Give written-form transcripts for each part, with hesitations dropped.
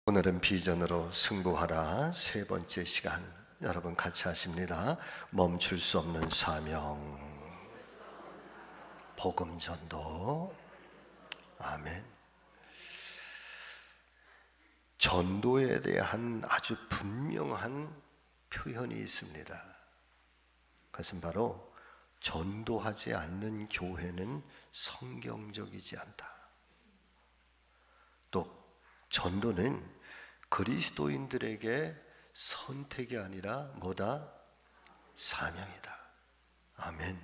오늘은 비전으로 승부하라 세 번째 시간, 여러분 같이 하십니다. 멈출 수 없는 사명, 복음 전도. 아멘. 전도에 대한 아주 분명한 표현이 있습니다. 그것은 바로 전도하지 않는 교회는 성경적이지 않다. 또 전도는 그리스도인들에게 선택이 아니라 뭐다? 사명이다. 아멘.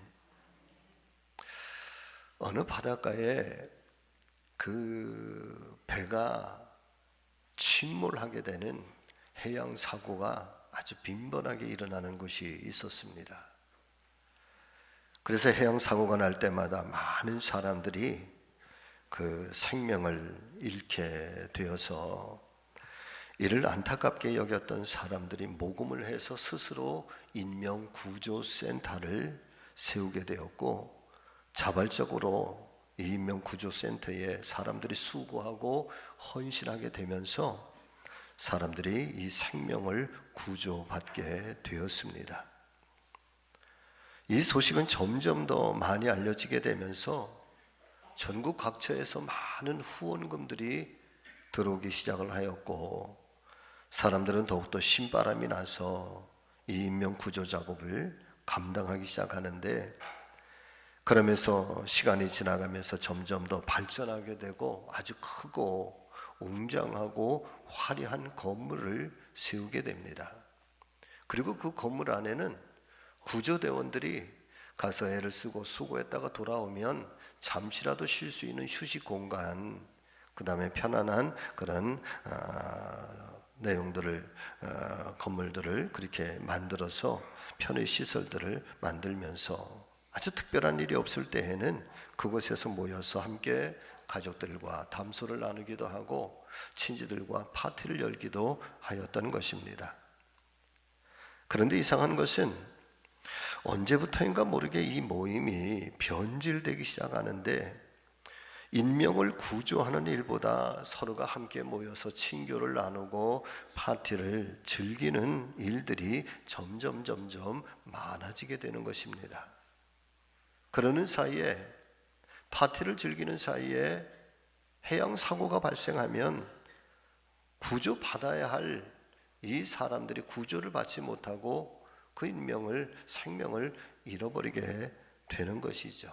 어느 바닷가에 그 배가 침몰하게 되는 해양 사고가 아주 빈번하게 일어나는 곳이 있었습니다. 그래서 해양 사고가 날 때마다 많은 사람들이 그 생명을 잃게 되어서 이를 안타깝게 여겼던 사람들이 모금을 해서 스스로 인명구조센터를 세우게 되었고, 자발적으로 이 인명구조센터에 사람들이 수고하고 헌신하게 되면서 사람들이 이 생명을 구조받게 되었습니다. 이 소식은 점점 더 많이 알려지게 되면서 전국 각처에서 많은 후원금들이 들어오기 시작을 하였고, 사람들은 더욱더 신바람이 나서 이 인명구조 작업을 감당하기 시작하는데, 그러면서 시간이 지나가면서 점점 더 발전하게 되고 아주 크고 웅장하고 화려한 건물을 세우게 됩니다. 그리고 그 건물 안에는 구조대원들이 가서 애를 쓰고 수고했다가 돌아오면 잠시라도 쉴 수 있는 휴식 공간, 그 다음에 편안한 그런 내용들을 건물들을 그렇게 만들어서 편의 시설들을 만들면서 아주 특별한 일이 없을 때에는 그곳에서 모여서 함께 가족들과 담소를 나누기도 하고 친지들과 파티를 열기도 하였던 것입니다. 그런데 이상한 것은 언제부터인가 모르게 이 모임이 변질되기 시작하는데, 인명을 구조하는 일보다 서로가 함께 모여서 친교를 나누고 파티를 즐기는 일들이 점점 많아지게 되는 것입니다. 그러는 사이에, 파티를 즐기는 사이에 해양 사고가 발생하면 구조받아야 할 이 사람들이 구조를 받지 못하고 그 생명을 잃어버리게 되는 것이죠.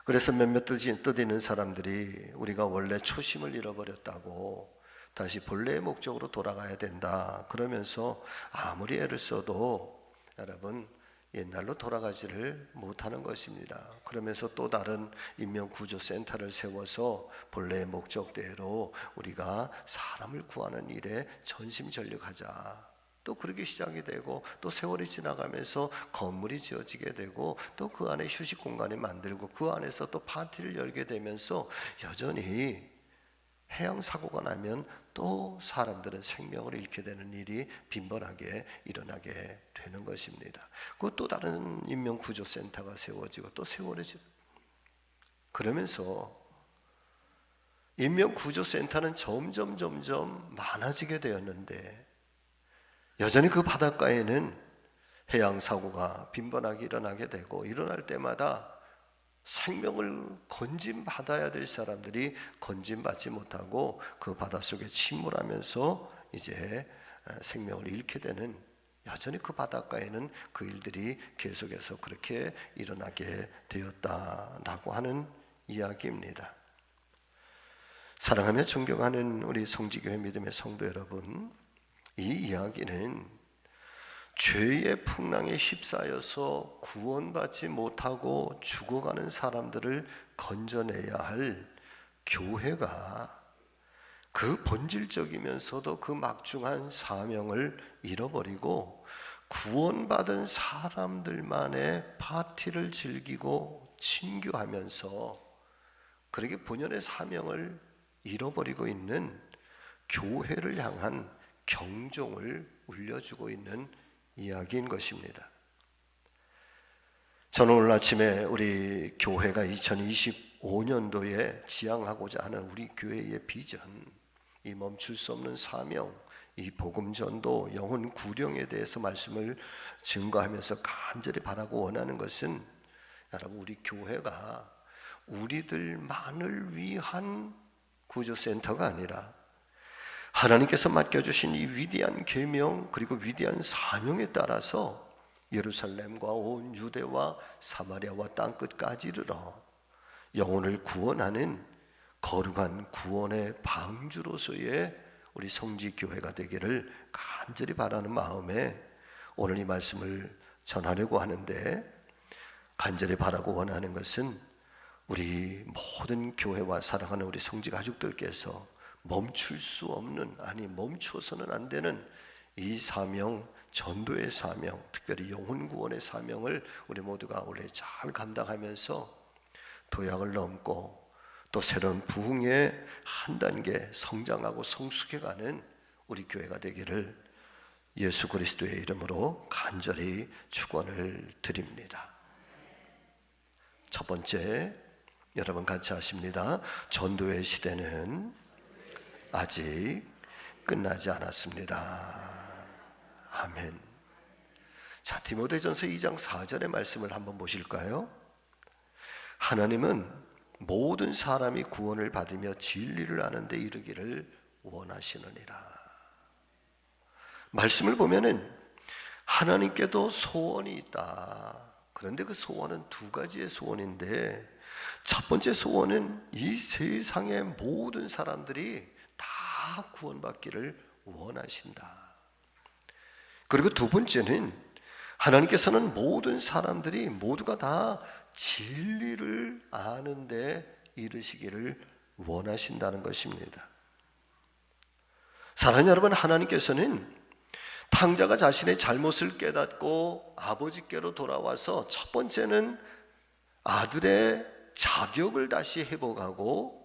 그래서 몇몇 뜻있는 사람들이 우리가 원래 초심을 잃어버렸다고 다시 본래의 목적으로 돌아가야 된다 그러면서 아무리 애를 써도 여러분 옛날로 돌아가지를 못하는 것입니다. 그러면서 또 다른 인명구조센터를 세워서 본래의 목적대로 우리가 사람을 구하는 일에 전심전력하자, 또 그렇게 시작이 되고, 또 세월이 지나가면서 건물이 지어지게 되고, 또 그 안에 휴식 공간을 만들고 그 안에서 또 파티를 열게 되면서 여전히 해양 사고가 나면 또 사람들은 생명을 잃게 되는 일이 빈번하게 일어나게 되는 것입니다. 그 또 다른 인명구조센터가 세워지고 또 세월이 그러면서 인명구조센터는 점점 많아지게 되었는데, 여전히 그 바닷가에는 해양 사고가 빈번하게 일어나게 되고, 일어날 때마다 생명을 건진받아야 될 사람들이 건진받지 못하고 그 바닷속에 침몰하면서 이제 생명을 잃게 되는, 여전히 그 바닷가에는 그 일들이 계속해서 그렇게 일어나게 되었다라고 하는 이야기입니다. 사랑하며 존경하는 우리 성지교회 믿음의 성도 여러분, 이 이야기는 죄의 풍랑에 휩싸여서 구원받지 못하고 죽어가는 사람들을 건져내야 할 교회가 그 본질적이면서도 그 막중한 사명을 잃어버리고 구원받은 사람들만의 파티를 즐기고 친교하면서 그렇게 본연의 사명을 잃어버리고 있는 교회를 향한 경종을 울려주고 있는 이야기인 것입니다. 저는 오늘 아침에 우리 교회가 2025년도에 지향하고자 하는 우리 교회의 비전, 이 멈출 수 없는 사명, 이 복음 전도, 영혼 구령에 대해서 말씀을 증거하면서 간절히 바라고 원하는 것은 여러분, 우리 교회가 우리들만을 위한 구조센터가 아니라 하나님께서 맡겨주신 이 위대한 계명 그리고 위대한 사명에 따라서 예루살렘과 온 유대와 사마리아와 땅끝까지 이르러 영혼을 구원하는 거룩한 구원의 방주로서의 우리 성지교회가 되기를 간절히 바라는 마음에 오늘 이 말씀을 전하려고 하는데, 간절히 바라고 원하는 것은 우리 모든 교회와 사랑하는 우리 성지 가족들께서 멈출 수 없는, 아니 멈추어서는 안 되는 이 사명, 전도의 사명, 특별히 영혼 구원의 사명을 우리 모두가 원래 잘 감당하면서 도약을 넘고 또 새로운 부흥의 한 단계 성장하고 성숙해가는 우리 교회가 되기를 예수 그리스도의 이름으로 간절히 축원을 드립니다. 첫 번째, 여러분 같이 하십니다. 전도의 시대는 아직 끝나지 않았습니다. 아멘. 자, 디모데전서 2장 4절의 말씀을 한번 보실까요? 하나님은 모든 사람이 구원을 받으며 진리를 아는 데 이르기를 원하시느니라. 말씀을 보면은 하나님께도 소원이 있다. 그런데 그 소원은 두 가지의 소원인데, 첫 번째 소원은 이 세상의 모든 사람들이 다 구원받기를 원하신다. 그리고 두 번째는 하나님께서는 모든 사람들이 모두가 다 진리를 아는데 이르시기를 원하신다는 것입니다. 사랑하는 여러분, 하나님께서는 탕자가 자신의 잘못을 깨닫고 아버지께로 돌아와서 첫 번째는 아들의 자격을 다시 회복하고,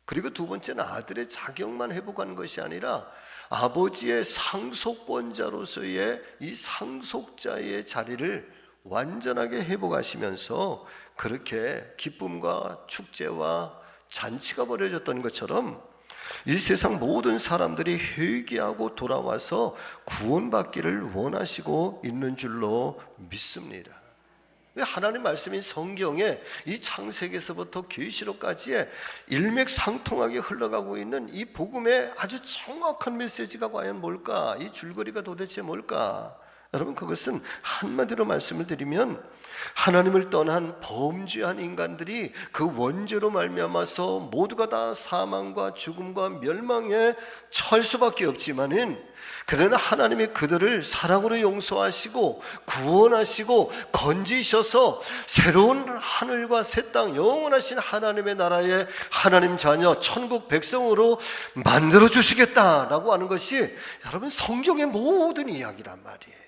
그리고 두 번째는 아들의 자격만 회복하는 것이 아니라 아버지의 상속권자로서의 이 상속자의 자리를 완전하게 회복하시면서, 그렇게 기쁨과 축제와 잔치가 벌어졌던 것처럼 이 세상 모든 사람들이 회개하고 돌아와서 구원받기를 원하시고 있는 줄로 믿습니다. 하나님 말씀인 성경에 이 창세기에서부터 계시록까지의 일맥상통하게 흘러가고 있는 이 복음의 아주 정확한 메시지가 과연 뭘까? 이 줄거리가 도대체 뭘까? 여러분, 그것은 한마디로 말씀을 드리면 하나님을 떠난 범죄한 인간들이 그 원죄로 말미암아서 모두가 다 사망과 죽음과 멸망에 처할 수밖에 없지만은, 그러나 하나님이 그들을 사랑으로 용서하시고 구원하시고 건지셔서 새로운 하늘과 새 땅, 영원하신 하나님의 나라의 하나님 자녀, 천국 백성으로 만들어 주시겠다라고 하는 것이 여러분 성경의 모든 이야기란 말이에요.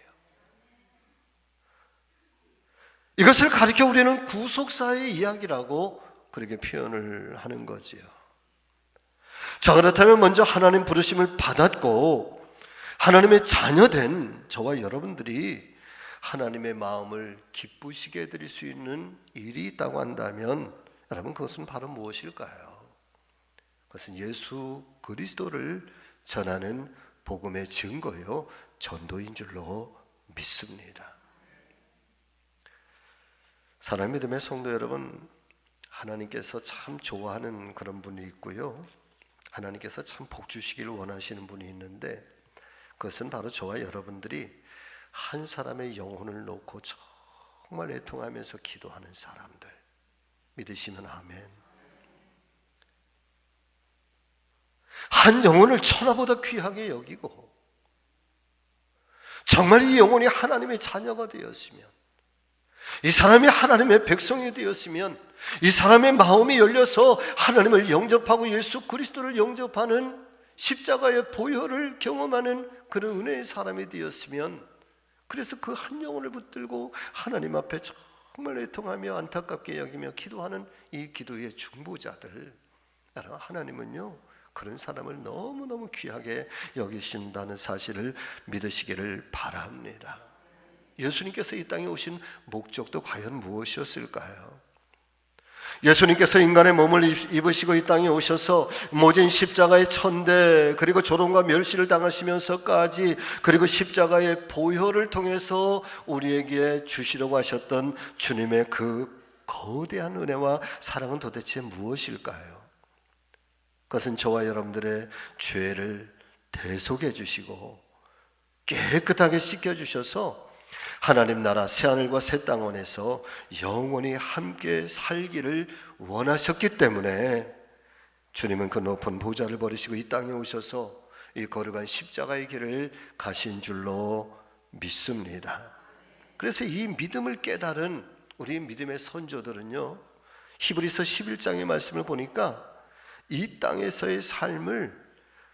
이것을 가리켜 우리는 구속사의 이야기라고 그렇게 표현을 하는 거지요. 자, 그렇다면 먼저 하나님 부르심을 받았고 하나님의 자녀된 저와 여러분들이 하나님의 마음을 기쁘시게 해드릴 수 있는 일이 있다고 한다면, 여러분 그것은 바로 무엇일까요? 그것은 예수 그리스도를 전하는 복음의 증거요, 전도인 줄로 믿습니다. 사랑의 믿음의 성도 여러분, 하나님께서 참 좋아하는 그런 분이 있고요, 하나님께서 참 복 주시기를 원하시는 분이 있는데, 그것은 바로 저와 여러분들이 한 사람의 영혼을 놓고 정말 애통하면서 기도하는 사람들. 믿으시면 아멘. 한 영혼을 천하보다 귀하게 여기고 정말 이 영혼이 하나님의 자녀가 되었으면, 이 사람이 하나님의 백성이 되었으면, 이 사람의 마음이 열려서 하나님을 영접하고 예수 그리스도를 영접하는 십자가의 보혈을 경험하는 그런 은혜의 사람이 되었으면, 그래서 그 한 영혼을 붙들고 하나님 앞에 정말 애통하며 안타깝게 여기며 기도하는 이 기도의 중보자들, 하나님은요 그런 사람을 너무너무 귀하게 여기신다는 사실을 믿으시기를 바랍니다. 예수님께서 이 땅에 오신 목적도 과연 무엇이었을까요? 예수님께서 인간의 몸을 입으시고 이 땅에 오셔서 모진 십자가의 천대, 그리고 조롱과 멸시를 당하시면서까지, 그리고 십자가의 보혈을 통해서 우리에게 주시려고 하셨던 주님의 그 거대한 은혜와 사랑은 도대체 무엇일까요? 그것은 저와 여러분들의 죄를 대속해 주시고 깨끗하게 씻겨주셔서 하나님 나라 새하늘과 새 땅 안에서 영원히 함께 살기를 원하셨기 때문에 주님은 그 높은 보좌를 버리시고 이 땅에 오셔서 이 거룩한 십자가의 길을 가신 줄로 믿습니다. 그래서 이 믿음을 깨달은 우리 믿음의 선조들은요, 히브리서 11장의 말씀을 보니까 이 땅에서의 삶을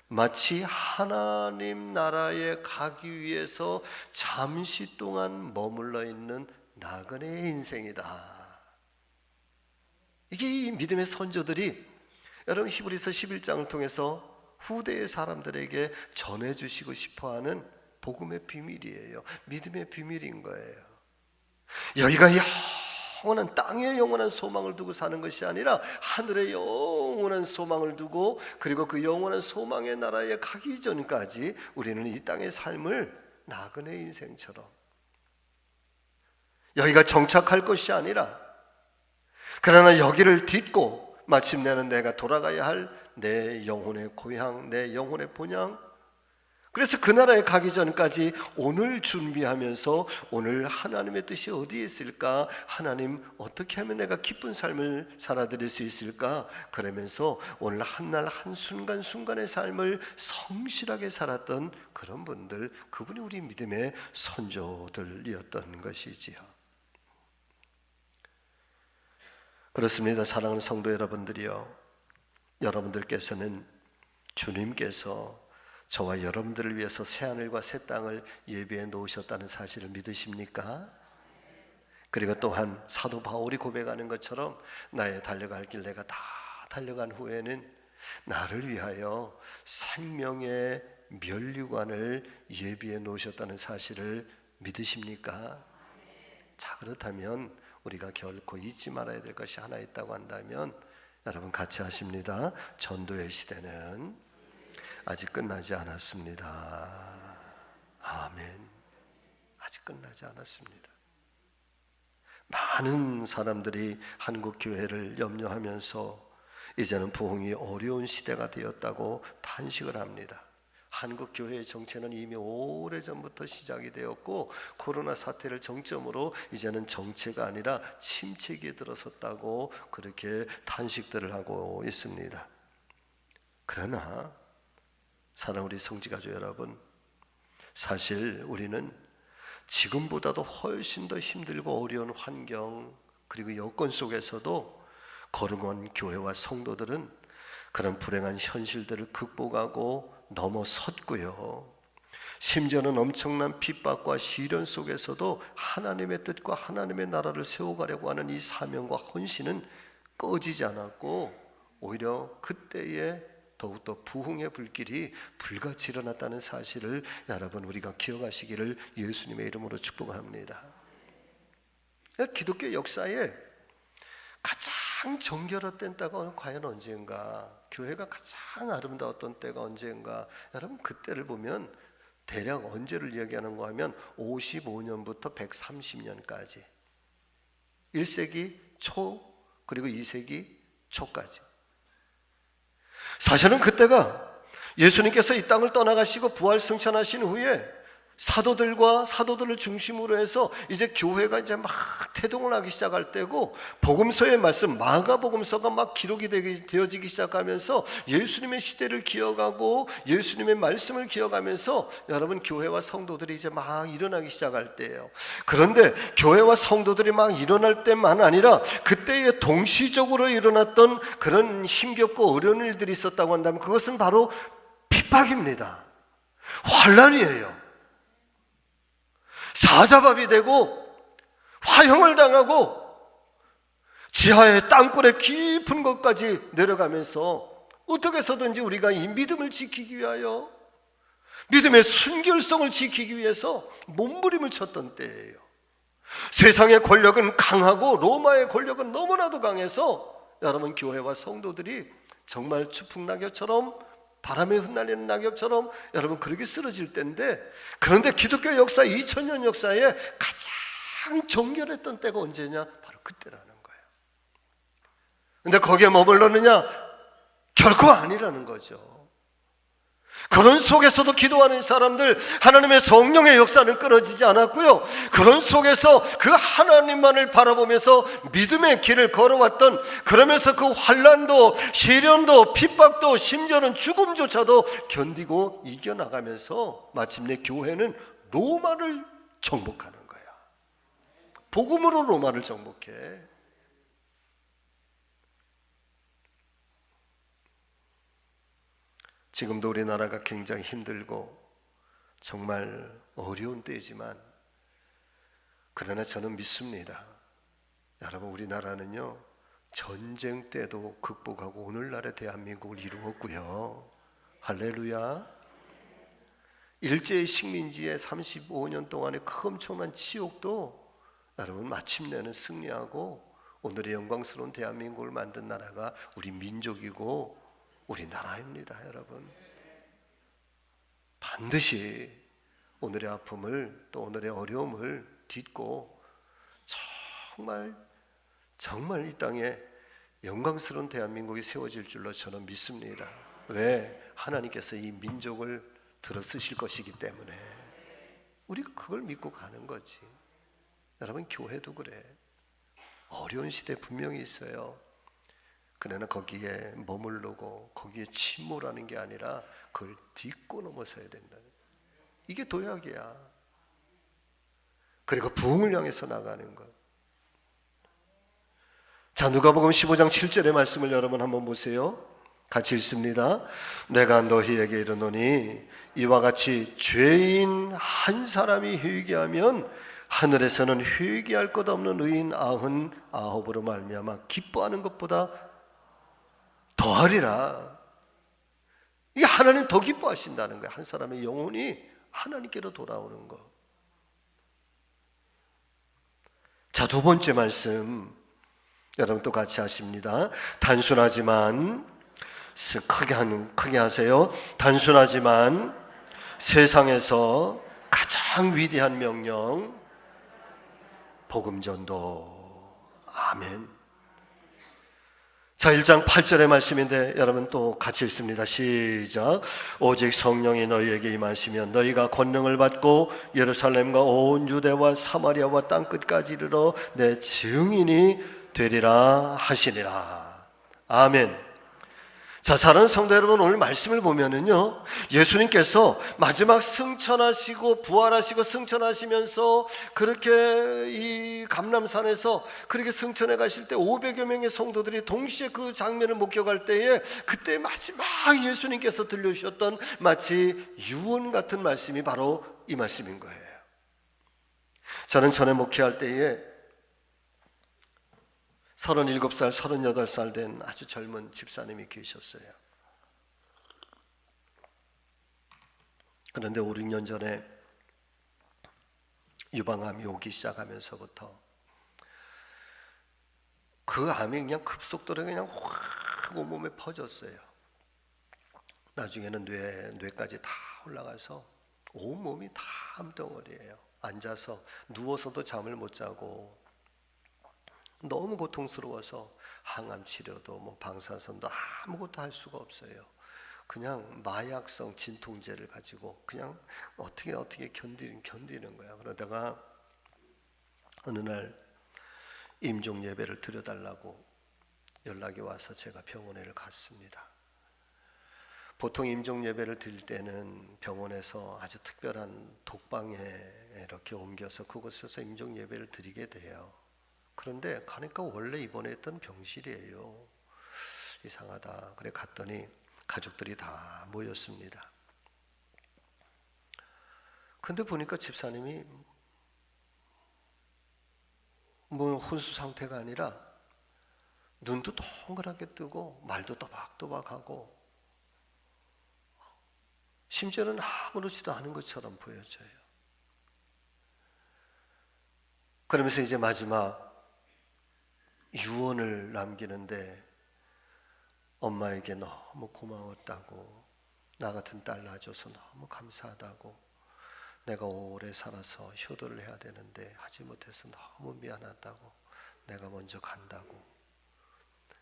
마치 하나님 나라에 가기 위해서 잠시 동안 머물러 있는 나그네의 인생이다. 이게 이 믿음의 선조들이 여러분 히브리서 11장을 통해서 후대의 사람들에게 전해주시고 싶어하는 복음의 비밀이에요. 믿음의 비밀인 거예요. 여기가 영원한 땅에 영원한 소망을 두고 사는 것이 아니라 하늘에 영원한 소망을 두고, 그리고 그 영원한 소망의 나라에 가기 전까지 우리는 이 땅의 삶을 나그네 인생처럼, 여기가 정착할 것이 아니라 그러나 여기를 딛고 마침내는 내가 돌아가야 할 내 영혼의 고향, 내 영혼의 본향, 그래서 그 나라에 가기 전까지 오늘 준비하면서 오늘 하나님의 뜻이 어디에 있을까? 하나님 어떻게 하면 내가 기쁜 삶을 살아드릴 수 있을까? 그러면서 오늘 한날 한순간순간의 삶을 성실하게 살았던 그런 분들, 그분이 우리 믿음의 선조들이었던 것이지요. 그렇습니다. 사랑하는 성도 여러분들이요, 여러분들께서는 주님께서 저와 여러분들을 위해서 새하늘과 새 땅을 예비해 놓으셨다는 사실을 믿으십니까? 그리고 또한 사도 바울이 고백하는 것처럼 나의 달려갈 길 내가 다 달려간 후에는 나를 위하여 생명의 면류관을 예비해 놓으셨다는 사실을 믿으십니까? 자, 그렇다면 우리가 결코 잊지 말아야 될 것이 하나 있다고 한다면 여러분 같이 하십니다. 전도의 시대는 아직 끝나지 않았습니다. 아멘. 아직 끝나지 않았습니다. 많은 사람들이 한국 교회를 염려하면서 이제는 부흥이 어려운 시대가 되었다고 탄식을 합니다. 한국 교회의 정체는 이미 오래전부터 시작이 되었고, 코로나 사태를 정점으로 이제는 정체가 아니라 침체기에 들어섰다고 그렇게 탄식들을 하고 있습니다. 그러나 사랑하는 우리 성지가족 여러분, 사실 우리는 지금보다도 훨씬 더 힘들고 어려운 환경, 그리고 여건 속에서도 거룩한 교회와 성도들은 그런 불행한 현실들을 극복하고 넘어섰고요, 심지어는 엄청난 핍박과 시련 속에서도 하나님의 뜻과 하나님의 나라를 세워가려고 하는 이 사명과 헌신은 꺼지지 않았고, 오히려 그때에 더욱더 부흥의 불길이 불같이 일어났다는 사실을 여러분 우리가 기억하시기를 예수님의 이름으로 축복합니다. 기독교 역사에 가장 정결했던 때가 과연 언제인가? 교회가 가장 아름다웠던 때가 언제인가? 여러분 그때를 보면 대략 언제를 이야기하는가 하면 55년부터 130년까지, 1세기 초 그리고 2세기 초까지. 사실은 그때가 예수님께서 이 땅을 떠나가시고 부활 승천하신 후에 사도들을 중심으로 해서 이제 교회가 이제 막 태동을 하기 시작할 때고, 복음서의 말씀, 마가복음서가 막 기록이 되어지기 시작하면서 예수님의 시대를 기억하고 예수님의 말씀을 기억하면서 여러분 교회와 성도들이 이제 막 일어나기 시작할 때예요. 그런데 교회와 성도들이 막 일어날 때만 아니라 그때에 동시적으로 일어났던 그런 힘겹고 어려운 일들이 있었다고 한다면 그것은 바로 핍박입니다. 환난이에요. 사자밥이 되고 화형을 당하고 지하의 땅굴의 깊은 곳까지 내려가면서 어떻게 해서든지 우리가 이 믿음을 지키기 위하여, 믿음의 순결성을 지키기 위해서 몸부림을 쳤던 때예요. 세상의 권력은 강하고 로마의 권력은 너무나도 강해서 여러분 교회와 성도들이 정말 추풍낙엽처럼 바람에 흩날리는 낙엽처럼 여러분 그렇게 쓰러질 때인데, 그런데 기독교 역사 2000년 역사에 가장 정결했던 때가 언제냐? 바로 그때라는 거예요. 근데 거기에 머물렀느냐? 결코 아니라는 거죠. 그런 속에서도 기도하는 사람들, 하나님의 성령의 역사는 끊어지지 않았고요, 그런 속에서 그 하나님만을 바라보면서 믿음의 길을 걸어왔던, 그러면서 그 환난도 시련도 핍박도 심지어는 죽음조차도 견디고 이겨나가면서 마침내 교회는 로마를 정복하는 거야. 복음으로 로마를 정복해. 지금도 우리나라가 굉장히 힘들고 정말 어려운 때이지만, 그러나 저는 믿습니다. 여러분, 우리나라는요 전쟁 때도 극복하고 오늘날의 대한민국을 이루었고요. 할렐루야. 일제의 식민지의 35년 동안의 그 엄청난 치욕도 여러분 마침내는 승리하고 오늘의 영광스러운 대한민국을 만든 나라가 우리 민족이고 우리나라입니다. 여러분, 반드시 오늘의 아픔을 또 오늘의 어려움을 딛고 정말 이 땅에 영광스러운 대한민국이 세워질 줄로 저는 믿습니다. 왜? 하나님께서 이 민족을 들어 쓰실 것이기 때문에 우리가 그걸 믿고 가는 거지. 여러분, 교회도 그래. 어려운 시대 분명히 있어요. 그러나 거기에 머무르고 거기에 침몰하는 게 아니라 그걸 딛고 넘어서야 된다. 이게 도약이야. 그리고 부흥을 향해서 나가는 것. 자, 누가복음 15장 7절의 말씀을 여러분 한번 보세요. 같이 읽습니다. 내가 너희에게 이르노니 이와 같이 죄인 한 사람이 회개하면 하늘에서는 회개할 것 없는 의인 99으로 말미암아 기뻐하는 것보다 더하리라. 이게 하나님 더 기뻐하신다는 거예요. 한 사람의 영혼이 하나님께로 돌아오는 것. 자, 두 번째 말씀 여러분 또 같이 하십니다. 단순하지만 크게 하세요. 단순하지만 세상에서 가장 위대한 명령, 복음전도. 아멘. 자, 1장 8절의 말씀인데 여러분 또 같이 읽습니다. 시작. 오직 성령이 너희에게 임하시면 너희가 권능을 받고 예루살렘과 온 유대와 사마리아와 땅끝까지 이르러 내 증인이 되리라 하시니라. 아멘. 자, 사랑하는 성도 여러분, 오늘 말씀을 보면은요, 예수님께서 마지막 승천하시고 부활하시고 승천하시면서 그렇게 이 감람산에서 그렇게 승천해 가실 때 500여 명의 성도들이 동시에 그 장면을 목격할 때에 그때 마지막 예수님께서 들려주셨던 마치 유언 같은 말씀이 바로 이 말씀인 거예요. 저는 전에 목회할 때에 37살, 38살 된 아주 젊은 집사님이 계셨어요. 그런데 5, 6년 전에 유방암이 오기 시작하면서부터 그 암이 그냥 급속도로 그냥 확 온몸에 퍼졌어요. 나중에는 뇌까지 다 올라가서 온몸이 다 암덩어리예요. 앉아서 누워서도 잠을 못 자고 너무 고통스러워서 항암 치료도 뭐 방사선도 아무것도 할 수가 없어요. 그냥 마약성 진통제를 가지고 그냥 어떻게 견디는 거야. 그러다가 어느 날 임종 예배를 드려달라고 연락이 와서 제가 병원에를 갔습니다. 보통 임종 예배를 드릴 때는 병원에서 아주 특별한 독방에 이렇게 옮겨서 그곳에서 임종 예배를 드리게 돼요. 그런데 가니까 원래 입원했던 병실이에요. 이상하다. 그래 갔더니 가족들이 다 모였습니다. 근데 보니까 집사님이 뭐 혼수 상태가 아니라 눈도 동그랗게 뜨고 말도 또박또박하고 심지어는 아무렇지도 않은 것처럼 보여져요. 그러면서 이제 마지막 유언을 남기는데 엄마에게 너무 고마웠다고, 나 같은 딸 낳아줘서 너무 감사하다고, 내가 오래 살아서 효도를 해야 되는데 하지 못해서 너무 미안하다고, 내가 먼저 간다고.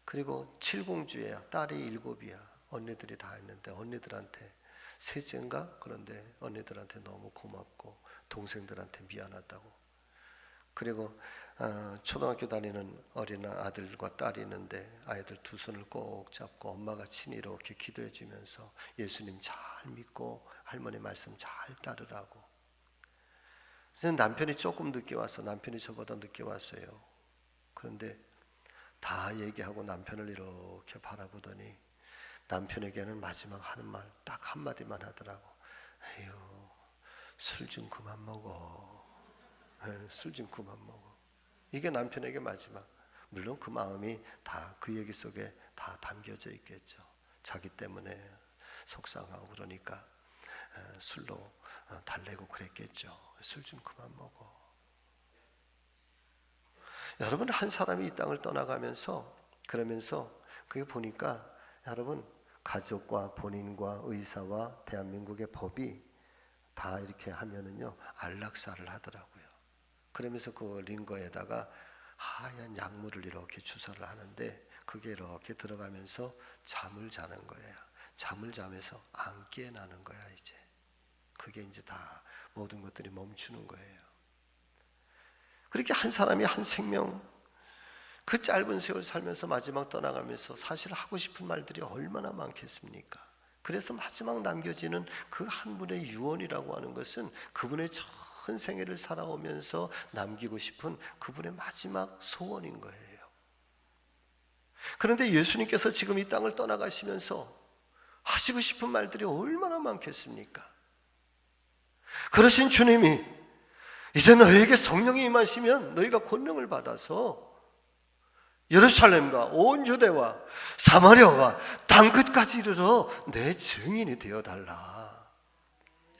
그리고 칠공주야, 딸이 7이야. 언니들이 다 있는데 언니들한테 셋째인가? 그런데 언니들한테 너무 고맙고 동생들한테 미안하다고. 그리고 초등학교 다니는 어린 아들과 딸이 있는데 아이들 두 손을 꼭 잡고 엄마가 친히 이렇게 기도해 주면서 예수님 잘 믿고 할머니 말씀 잘 따르라고. 그래서 남편이 조금 늦게 와서, 남편이 저보다 늦게 왔어요. 그런데 다 얘기하고 남편을 이렇게 바라보더니 남편에게는 마지막 하는 말 딱 한마디만 하더라고. 에휴, 술 좀 그만 먹어. 술 좀 그만 먹어. 이게 남편에게 마지막. 물론 그 마음이 다 그 얘기 속에 다 담겨져 있겠죠. 자기 때문에 속상하고 그러니까 술로 달래고 그랬겠죠. 술 좀 그만 먹어. 여러분, 한 사람이 이 땅을 떠나가면서 그러면서 그게 보니까 여러분, 가족과 본인과 의사와 대한민국의 법이 다 이렇게 하면은요 안락사를 하더라고요. 그러면서 그 링거에다가 하얀 약물을 이렇게 주사를 하는데 그게 이렇게 들어가면서 잠을 자는 거예요. 잠을 자면서 안 깨어나는 거야. 이제 그게 이제 다 모든 것들이 멈추는 거예요. 그렇게 한 사람이 한 생명, 그 짧은 세월 살면서 마지막 떠나가면서 사실 하고 싶은 말들이 얼마나 많겠습니까? 그래서 마지막 남겨지는 그 한 분의 유언이라고 하는 것은 그분의 전 생애를 살아오면서 남기고 싶은 그분의 마지막 소원인 거예요. 그런데 예수님께서 지금 이 땅을 떠나가시면서 하시고 싶은 말들이 얼마나 많겠습니까? 그러신 주님이 이제 너희에게 성령이 임하시면 너희가 권능을 받아서 예루살렘과 온 유대와 사마리아와 땅끝까지 이르러 내 증인이 되어달라.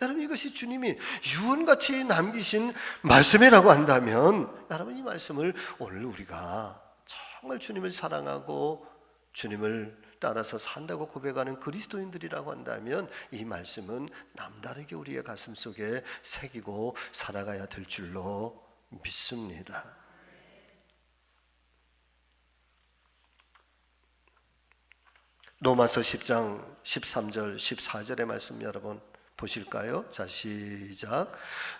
여러분, 이것이 주님이 유언같이 남기신 말씀이라고 한다면 여러분, 이 말씀을 오늘 우리가 정말 주님을 사랑하고 주님을 따라서 산다고 고백하는 그리스도인들이라고 한다면 이 말씀은 남다르게 우리의 가슴 속에 새기고 살아가야 될 줄로 믿습니다. 로마서 10장 13절 14절의 말씀 여러분 보실까요? 자, 시작.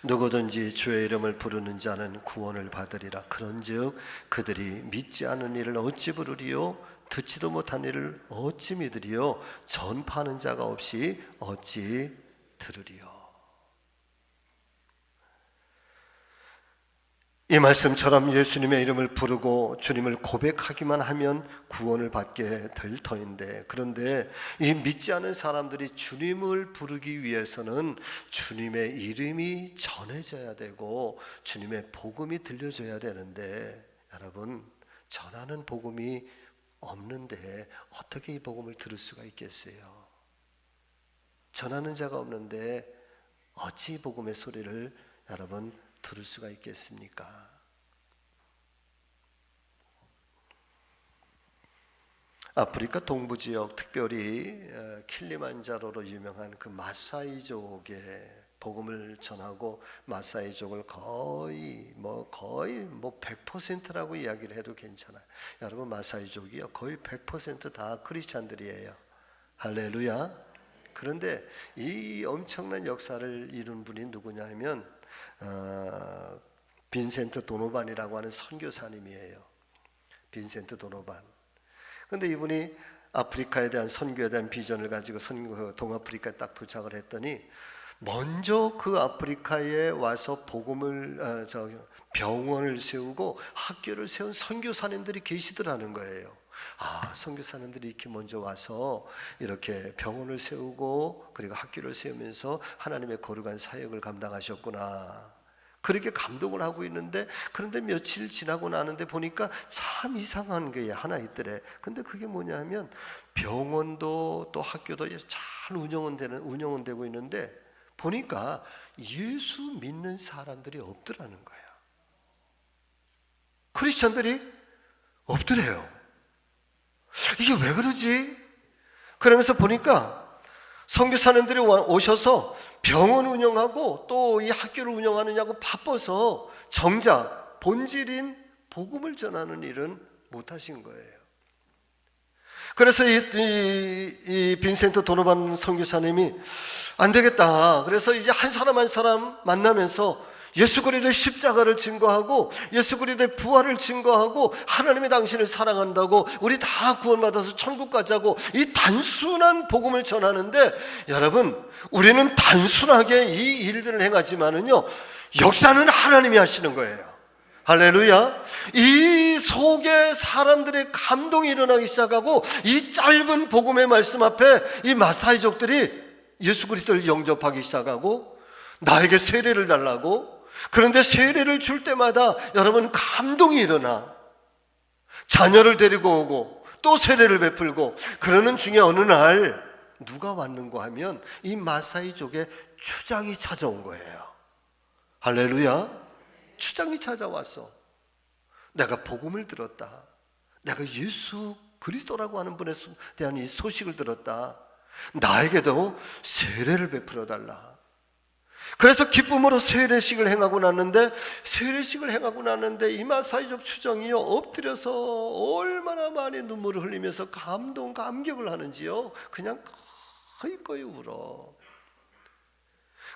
누구든지 주의 이름을 부르는 자는 구원을 받으리라. 그런즉 그들이 믿지 않은 이를 어찌 부르리요? 듣지도 못한 일을 어찌 믿으리요? 전파하는 자가 없이 어찌 들으리요? 이 말씀처럼 예수님의 이름을 부르고 주님을 고백하기만 하면 구원을 받게 될 터인데, 그런데 이 믿지 않은 사람들이 주님을 부르기 위해서는 주님의 이름이 전해져야 되고 주님의 복음이 들려져야 되는데, 여러분, 전하는 복음이 없는데 어떻게 이 복음을 들을 수가 있겠어요? 전하는 자가 없는데 어찌 복음의 소리를 여러분 들을 수가 있겠습니까? 아프리카 동부 지역, 특별히 킬리만자로로 유명한 그 마사이족의 복음을 전하고, 마사이족을 거의 100%라고 이야기를 해도 괜찮아요. 여러분, 마사이족이요 거의 100% 다 크리스찬들이에요. 할렐루야. 그런데 이 엄청난 역사를 이룬 분이 누구냐면 빈센트 도노반이라고 하는 선교사님이에요. 빈센트 도노반. 그런데 이분이 아프리카에 대한 선교에 대한 비전을 가지고 동아프리카에 딱 도착을 했더니 먼저 그 아프리카에 와서 복음을 병원을 세우고 학교를 세운 선교사님들이 계시더라는 거예요. 아, 선교사님들이 이렇게 먼저 와서 이렇게 병원을 세우고 그리고 학교를 세우면서 하나님의 거룩한 사역을 감당하셨구나. 그렇게 감동을 하고 있는데, 그런데 며칠 지나고 나는데 보니까 참 이상한 게 하나 있더래. 근데 그게 뭐냐면 병원도 또 학교도 잘 운영은 되고 있는데 보니까 예수 믿는 사람들이 없더라는 거예요. 크리스천들이 없더래요. 이게 왜 그러지? 그러면서 보니까 선교사님들이 오셔서 병원 운영하고 또 이 학교를 운영하느냐고 바빠서 정작 본질인 복음을 전하는 일은 못하신 거예요. 그래서 이 빈센트 도노반 선교사님이 안 되겠다. 그래서 이제 한 사람 한 사람 만나면서 예수 그리스도의 십자가를 증거하고 예수 그리스도의 부활을 증거하고 하나님이 당신을 사랑한다고 우리 다 구원받아서 천국 가자고 이 단순한 복음을 전하는데, 여러분, 우리는 단순하게 이 일들을 행하지만은요, 역사는 하나님이 하시는 거예요. 할렐루야. 이 속에 사람들의 감동이 일어나기 시작하고 이 짧은 복음의 말씀 앞에 이 마사이족들이 예수 그리스도를 영접하기 시작하고 나에게 세례를 달라고. 그런데 세례를 줄 때마다 여러분 감동이 일어나 자녀를 데리고 오고 또 세례를 베풀고 그러는 중에 어느 날 누가 왔는가 하면 이 마사이족의 추장이 찾아온 거예요. 할렐루야. 추장이 찾아왔어. 내가 복음을 들었다. 내가 예수 그리스도라고 하는 분에 대한 이 소식을 들었다. 나에게도 세례를 베풀어 달라. 그래서 기쁨으로 세례식을 행하고 났는데 이 마사이족 추정이요, 엎드려서 얼마나 많이 눈물을 흘리면서 감격을 하는지요, 그냥 거의 울어.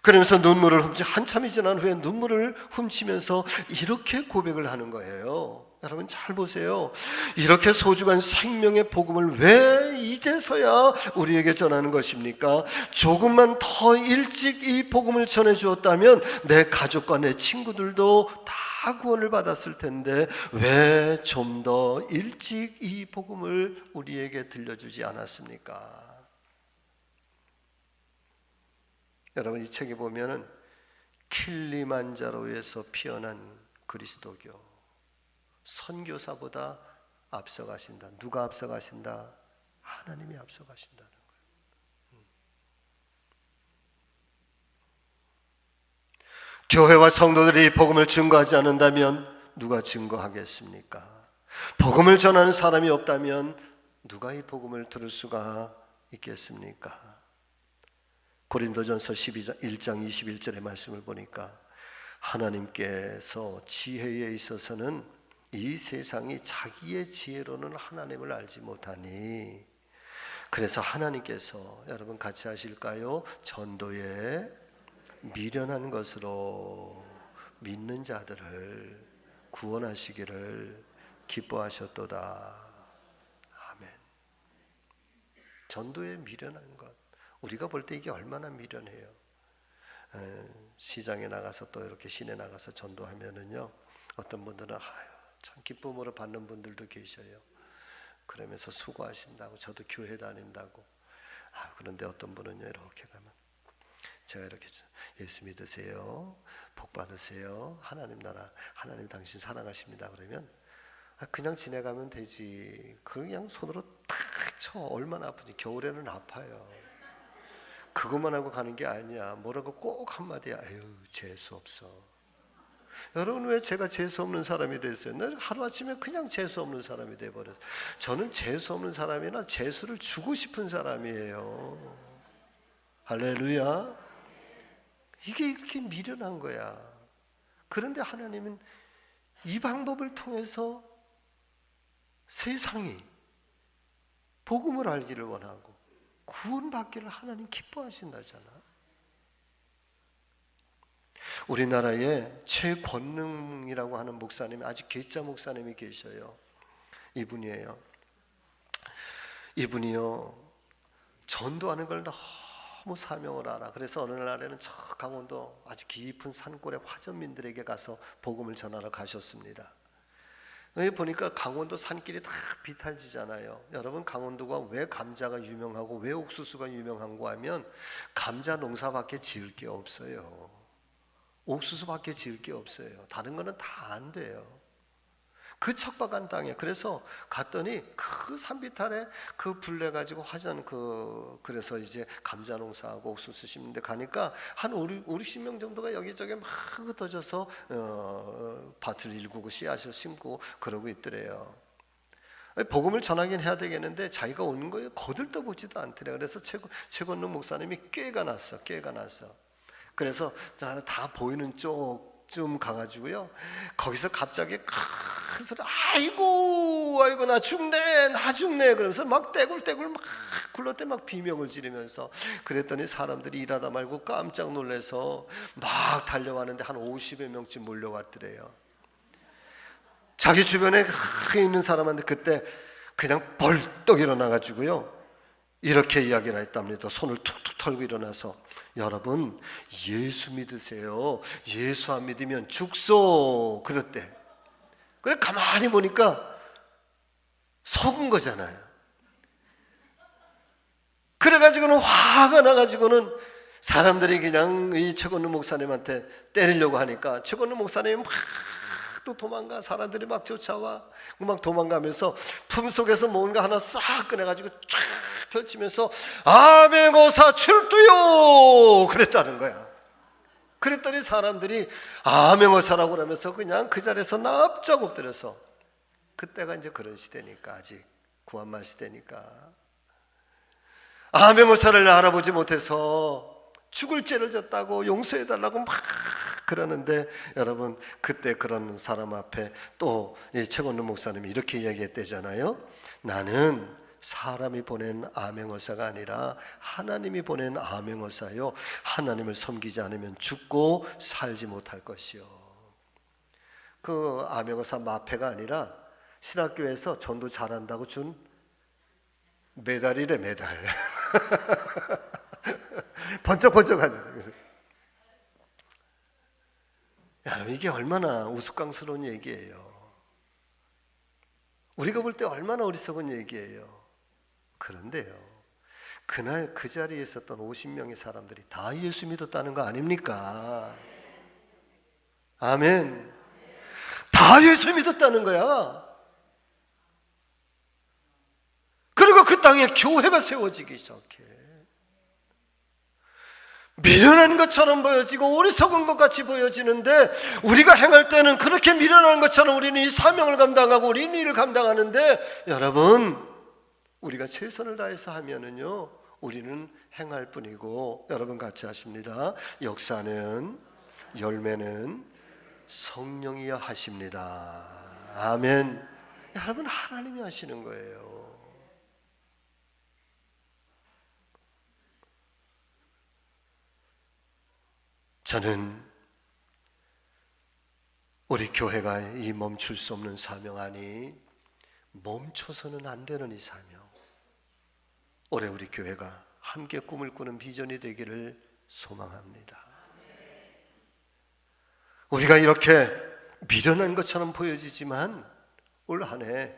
그러면서 눈물을 한참이 지난 후에 눈물을 훔치면서 이렇게 고백을 하는 거예요. 여러분 잘 보세요. 이렇게 소중한 생명의 복음을 왜 이제서야 우리에게 전하는 것입니까? 조금만 더 일찍 이 복음을 전해 주었다면 내 가족과 내 친구들도 다 구원을 받았을 텐데 왜 좀 더 일찍 이 복음을 우리에게 들려주지 않았습니까? 여러분, 이 책에 보면은 킬리만자로에서 피어난 그리스도교, 선교사보다 앞서가신다. 누가 앞서가신다? 하나님이 앞서가신다는 거예요. 교회와 성도들이 복음을 증거하지 않는다면 누가 증거하겠습니까? 복음을 전하는 사람이 없다면 누가 이 복음을 들을 수가 있겠습니까? 고린도전서 1장 21절의 말씀을 보니까 하나님께서 지혜에 있어서는 이 세상이 자기의 지혜로는 하나님을 알지 못하니, 그래서 하나님께서, 여러분 같이 하실까요? 전도에 미련한 것으로 믿는 자들을 구원하시기를 기뻐하셨도다. 아멘. 전도에 미련한 것, 우리가 볼 때 이게 얼마나 미련해요. 시장에 나가서 또 이렇게 시내 나가서 전도하면은요, 어떤 분들은 참 기쁨으로 받는 분들도 계셔요. 그러면서 수고하신다고, 저도 교회 다닌다고. 그런데 어떤 분은요, 이렇게 가면 제가 이렇게 예수 믿으세요, 복 받으세요, 하나님 나라, 하나님 당신 사랑하십니다 그러면 그냥 지내가면 되지. 그냥 손으로 탁 쳐. 얼마나 아프지. 겨울에는 아파요. 그것만 하고 가는 게 아니야. 뭐라고 꼭 한마디야. 아유, 재수 없어. 여러분, 왜 제가 재수 없는 사람이 됐어요? 늘 하루아침에 그냥 재수 없는 사람이 돼버렸어요. 저는 재수 없는 사람이나 재수를 주고 싶은 사람이에요. 할렐루야. 이게 이렇게 미련한 거야. 그런데 하나님은 이 방법을 통해서 세상이 복음을 알기를 원하고 구원받기를 하나님 기뻐하신다잖아. 우리나라에 최권능이라고 하는 목사님이, 아주 괴짜 목사님이 계셔요. 이분이요, 전도하는 걸 너무 사명을 알아. 그래서 어느 날에는 저 강원도 아주 깊은 산골의 화전민들에게 가서 복음을 전하러 가셨습니다. 여기 보니까 강원도 산길이 다 비탈지잖아요. 여러분, 강원도가 왜 감자가 유명하고 왜 옥수수가 유명한가 하면 감자 농사밖에 지을 게 없어요. 옥수수밖에 지을 게 없어요. 다른 거는 다 안 돼요. 그 척박한 땅에. 그래서 갔더니 그 산비탈에 그 불내 가지고 화전 그래서 이제 감자 농사하고 옥수수 심는데 가니까 한 50명 정도가 여기저기 막 흩어져서 밭을 일구고 씨앗을 심고 그러고 있더래요. 복음을 전하긴 해야 되겠는데 자기가 오는 거에 거들떠보지도 않더래. 그래서 최건능 목사님이 꾀가 났어. 그래서 다 보이는 쪽쯤 가가지고요, 거기서 갑자기 큰 소리, 아이고 나 죽네 그러면서 막 떼굴떼굴 막 굴렀대. 막 비명을 지르면서. 그랬더니 사람들이 일하다 말고 깜짝 놀라서 막 달려왔는데 한 50여 명쯤 몰려왔더래요. 자기 주변에 있는 사람한테 그때 그냥 벌떡 일어나가지고요, 이렇게 이야기를 했답니다. 손을 툭툭 털고 일어나서, 여러분 예수 믿으세요. 예수 안 믿으면 죽소. 그랬대. 그래 가만히 보니까 속은 거잖아요. 그래가지고는 화가 나가지고는 사람들이 그냥 이 최건능 목사님한테 때리려고 하니까 최건능 목사님이 막 또 도망가. 사람들이 막 쫓아와. 막 도망가면서 품속에서 뭔가 하나 싹 꺼내가지고 쫙 펼치면서 암행어사 출두요 그랬다는 거야. 그랬더니 사람들이 암행어사라고 그러면서 그냥 그 자리에서 납작 엎드려서, 그때가 이제 그런 시대니까, 아직 구한말 시대니까 암행어사를 알아보지 못해서 죽을 죄를 졌다고 용서해달라고 막 그러는데, 여러분 그때 그런 사람 앞에 또 최건능 목사님이 이렇게 이야기했대잖아요. 나는 사람이 보낸 암행어사가 아니라 하나님이 보낸 암행어사요, 하나님을 섬기지 않으면 죽고 살지 못할 것이요. 그 암행어사 마패가 아니라 신학교에서 전도 잘한다고 준 메달이래, 메달. 번쩍번쩍하네. 이게 얼마나 우스꽝스러운 얘기예요. 우리가 볼 때 얼마나 어리석은 얘기예요. 그런데요, 그날 그 자리에 있었던 50명의 사람들이 다 예수 믿었다는 거 아닙니까? 아멘. 다 예수 믿었다는 거야. 그리고 그 땅에 교회가 세워지기 시작해. 미련한 것처럼 보여지고 어리석은 것 같이 보여지는데, 우리가 행할 때는 그렇게 미련한 것처럼 우리는 이 사명을 감당하고 우리는 일을 감당하는데, 여러분 우리가 최선을 다해서 하면은요, 우리는 행할 뿐이고, 여러분 같이 하십니다. 역사는, 열매는 성령이여 하십니다. 아멘. 여러분 하나님이 하시는 거예요. 저는 우리 교회가 이 멈출 수 없는 사명 안이 멈춰서는 안 되는 이 사명, 올해 우리 교회가 함께 꿈을 꾸는 비전이 되기를 소망합니다. 우리가 이렇게 미련한 것처럼 보여지지만 올 한 해,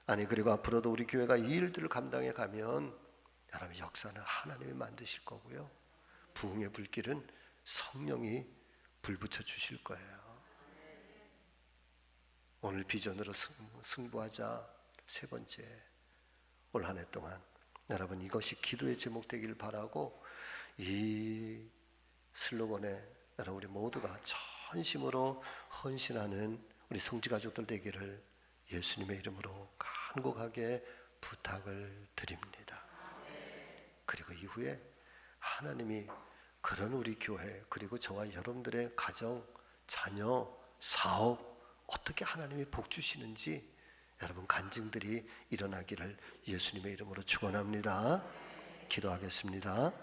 아니 그리고 앞으로도 우리 교회가 이 일들을 감당해 가면 여러분 역사는 하나님이 만드실 거고요, 부흥의 불길은 성령이 불붙여 주실 거예요. 오늘 비전으로 승부하자. 세 번째, 올 한 해 동안 여러분 이것이 기도의 제목 되길 바라고, 이 슬로건에 여러분 우리 모두가 전심으로 헌신하는 우리 성지가족들 되기를 예수님의 이름으로 간곡하게 부탁을 드립니다. 그리고 이후에 하나님이 그런 우리 교회, 그리고 저와 여러분들의 가정, 자녀, 사업 어떻게 하나님이 복 주시는지 여러분 간증들이 일어나기를 예수님의 이름으로 축원합니다. 기도하겠습니다.